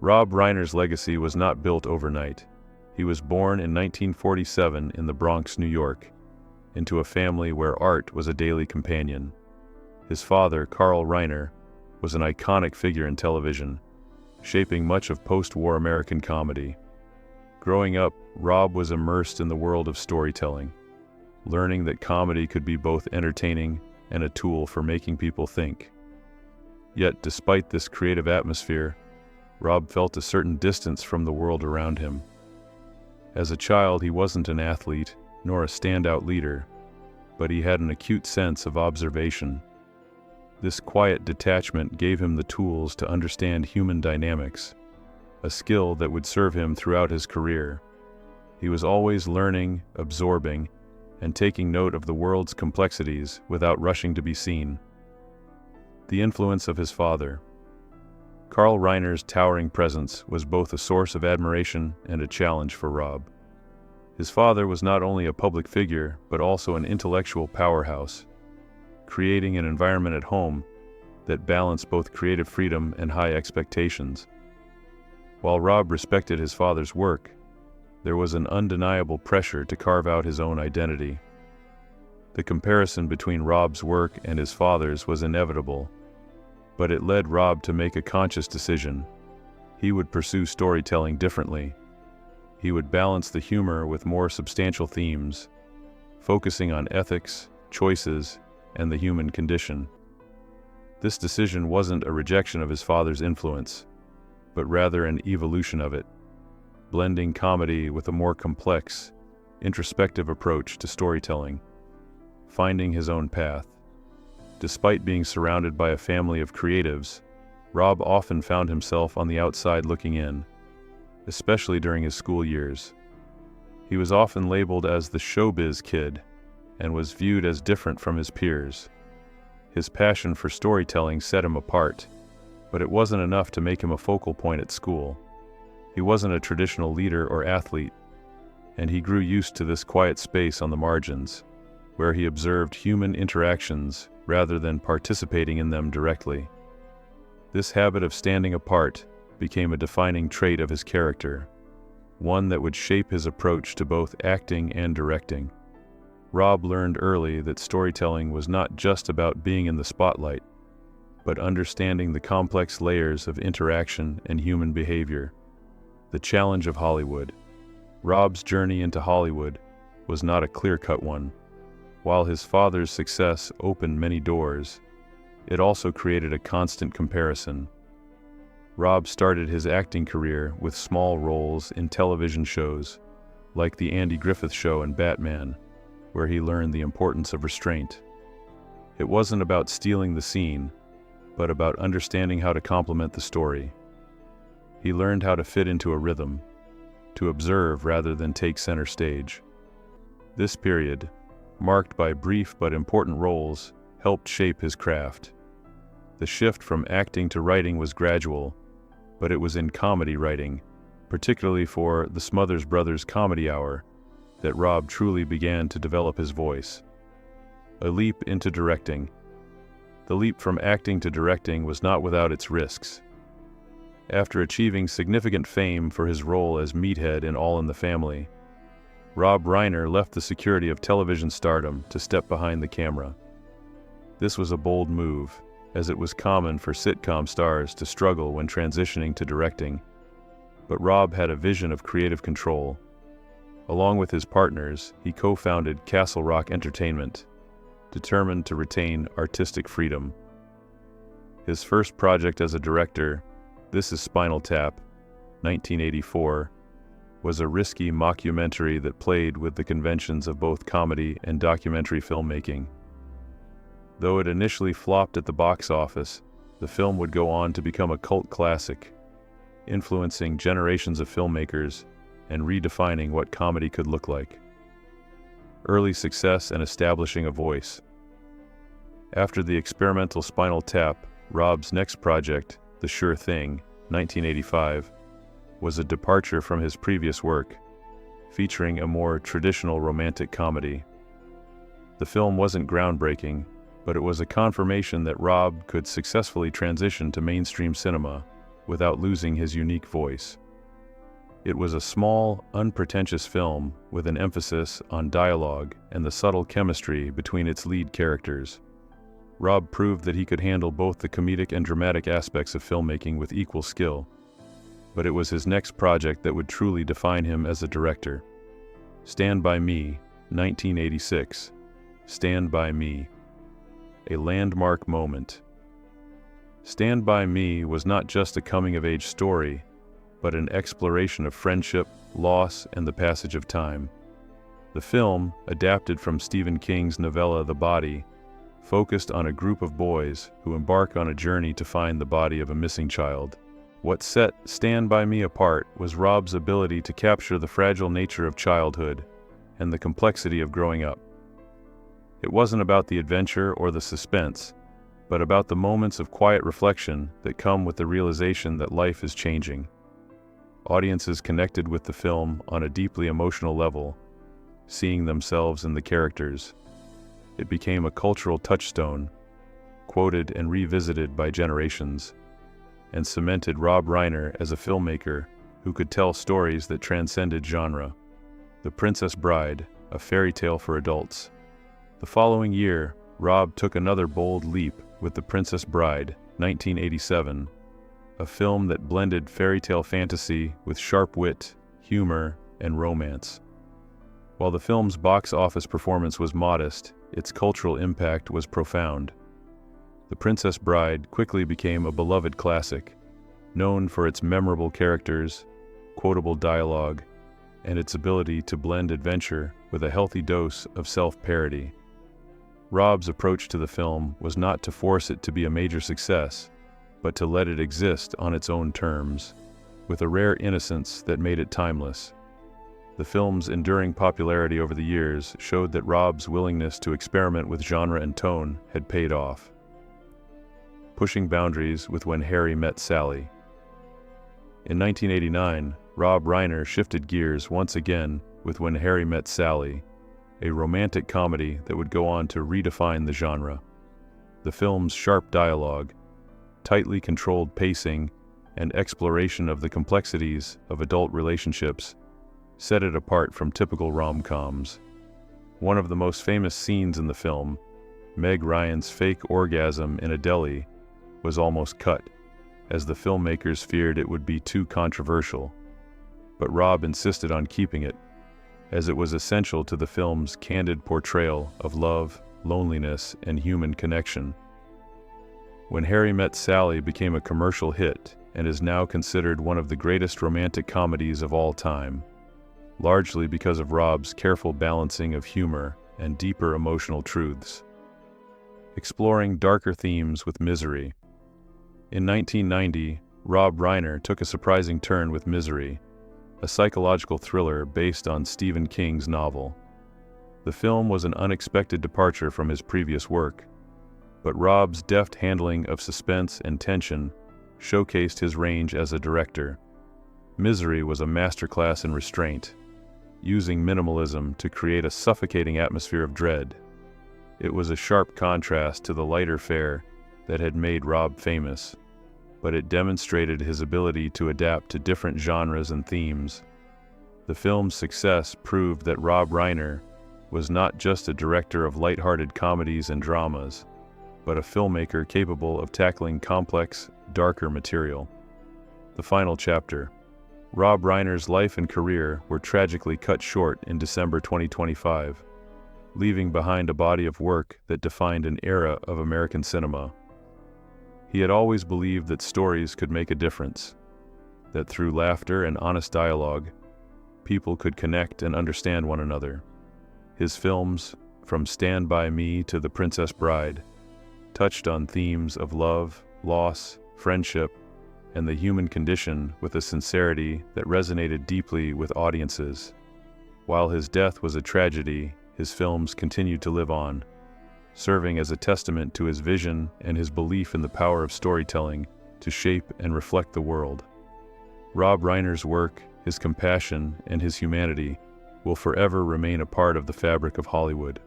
Rob Reiner's legacy was not built overnight. He was born in 1947 in the Bronx, New York, into a family where art was a daily companion. His father, Carl Reiner, was an iconic figure in television, shaping much of post-war American comedy. Growing up, Rob was immersed in the world of storytelling, learning that comedy could be both entertaining and a tool for making people think. Yet, despite this creative atmosphere, Rob felt a certain distance from the world around him. As a child, he wasn't an athlete, nor a standout leader, but he had an acute sense of observation. This quiet detachment gave him the tools to understand human dynamics, a skill that would serve him throughout his career. He was always learning, absorbing, and taking note of the world's complexities without rushing to be seen. The influence of his father. Carl Reiner's towering presence was both a source of admiration and a challenge for Rob. His father was not only a public figure, but also an intellectual powerhouse, creating an environment at home that balanced both creative freedom and high expectations. While Rob respected his father's work, there was an undeniable pressure to carve out his own identity. The comparison between Rob's work and his father's was inevitable, but it led Rob to make a conscious decision. He would pursue storytelling differently. He would balance the humor with more substantial themes, focusing on ethics, choices, and the human condition. This decision wasn't a rejection of his father's influence, but rather an evolution of it, blending comedy with a more complex, introspective approach to storytelling, finding his own path. Despite being surrounded by a family of creatives, Rob often found himself on the outside looking in, especially during his school years. He was often labeled as the showbiz kid and was viewed as different from his peers. His passion for storytelling set him apart, but it wasn't enough to make him a focal point at school. He wasn't a traditional leader or athlete, and he grew used to this quiet space on the margins, where he observed human interactions rather than participating in them directly. This habit of standing apart became a defining trait of his character, one that would shape his approach to both acting and directing. Rob learned early that storytelling was not just about being in the spotlight, but understanding the complex layers of interaction and human behavior. The challenge of Hollywood. Rob's journey into Hollywood was not a clear-cut one. While his father's success opened many doors, it also created a constant comparison. Rob started his acting career with small roles in television shows, like The Andy Griffith Show and Batman, where he learned the importance of restraint. It wasn't about stealing the scene, but about understanding how to complement the story. He learned how to fit into a rhythm, to observe rather than take center stage. This period, marked by brief but important roles, helped shape his craft. The shift from acting to writing was gradual, but it was in comedy writing, particularly for the Smothers Brothers Comedy Hour, that Rob truly began to develop his voice. A leap into directing. The leap from acting to directing was not without its risks. After achieving significant fame for his role as Meathead in All in the Family, Rob Reiner left the security of television stardom to step behind the camera. This was a bold move, as it was common for sitcom stars to struggle when transitioning to directing. But Rob had a vision of creative control. Along with his partners, he co-founded Castle Rock Entertainment, determined to retain artistic freedom. His first project as a director, This Is Spinal Tap, 1984, was a risky mockumentary that played with the conventions of both comedy and documentary filmmaking. Though it initially flopped at the box office, the film would go on to become a cult classic, influencing generations of filmmakers and redefining what comedy could look like. Early success and establishing a voice. After the experimental Spinal Tap, Rob's next project, The Sure Thing, 1985, was a departure from his previous work, featuring a more traditional romantic comedy. The film wasn't groundbreaking, but it was a confirmation that Rob could successfully transition to mainstream cinema, without losing his unique voice. It was a small, unpretentious film with an emphasis on dialogue and the subtle chemistry between its lead characters. Rob proved that he could handle both the comedic and dramatic aspects of filmmaking with equal skill. But it was his next project that would truly define him as a director. Stand By Me, 1986. Stand By Me. A landmark moment. Stand By Me was not just a coming-of-age story, but an exploration of friendship, loss, and the passage of time. The film, adapted from Stephen King's novella The Body, focused on a group of boys who embark on a journey to find the body of a missing child. What set Stand By Me apart was Rob's ability to capture the fragile nature of childhood and the complexity of growing up. It wasn't about the adventure or the suspense, but about the moments of quiet reflection that come with the realization that life is changing. Audiences connected with the film on a deeply emotional level, seeing themselves in the characters. It became a cultural touchstone, quoted and revisited by generations, and cemented Rob Reiner as a filmmaker who could tell stories that transcended genre. The Princess Bride, a fairy tale for adults. The following year, Rob took another bold leap with The Princess Bride, 1987, a film that blended fairy tale fantasy with sharp wit, humor, and romance. While the film's box office performance was modest, its cultural impact was profound. The Princess Bride quickly became a beloved classic, known for its memorable characters, quotable dialogue, and its ability to blend adventure with a healthy dose of self-parody. Rob's approach to the film was not to force it to be a major success, but to let it exist on its own terms, with a rare innocence that made it timeless. The film's enduring popularity over the years showed that Rob's willingness to experiment with genre and tone had paid off. Pushing boundaries with When Harry Met Sally. In 1989, Rob Reiner shifted gears once again with When Harry Met Sally, a romantic comedy that would go on to redefine the genre. The film's sharp dialogue, tightly controlled pacing, and exploration of the complexities of adult relationships set it apart from typical rom-coms. One of the most famous scenes in the film, Meg Ryan's fake orgasm in a deli, was almost cut, as the filmmakers feared it would be too controversial. But Rob insisted on keeping it, as it was essential to the film's candid portrayal of love, loneliness, and human connection. When Harry Met Sally became a commercial hit and is now considered one of the greatest romantic comedies of all time, largely because of Rob's careful balancing of humor and deeper emotional truths. Exploring darker themes with Misery. In 1990, Rob Reiner took a surprising turn with Misery, a psychological thriller based on Stephen King's novel. The film was an unexpected departure from his previous work, but Rob's deft handling of suspense and tension showcased his range as a director. Misery was a masterclass in restraint, using minimalism to create a suffocating atmosphere of dread. It was a sharp contrast to the lighter fare that had made Rob famous, but it demonstrated his ability to adapt to different genres and themes. The film's success proved that Rob Reiner was not just a director of lighthearted comedies and dramas, but a filmmaker capable of tackling complex, darker material. The final chapter. Rob Reiner's life and career were tragically cut short in December 2025, leaving behind a body of work that defined an era of American cinema. He had always believed that stories could make a difference, that through laughter and honest dialogue, people could connect and understand one another. His films, from Stand By Me to The Princess Bride, touched on themes of love, loss, friendship, and the human condition with a sincerity that resonated deeply with audiences. While his death was a tragedy, his films continued to live on, serving as a testament to his vision and his belief in the power of storytelling to shape and reflect the world. Rob Reiner's work, his compassion, and his humanity will forever remain a part of the fabric of Hollywood.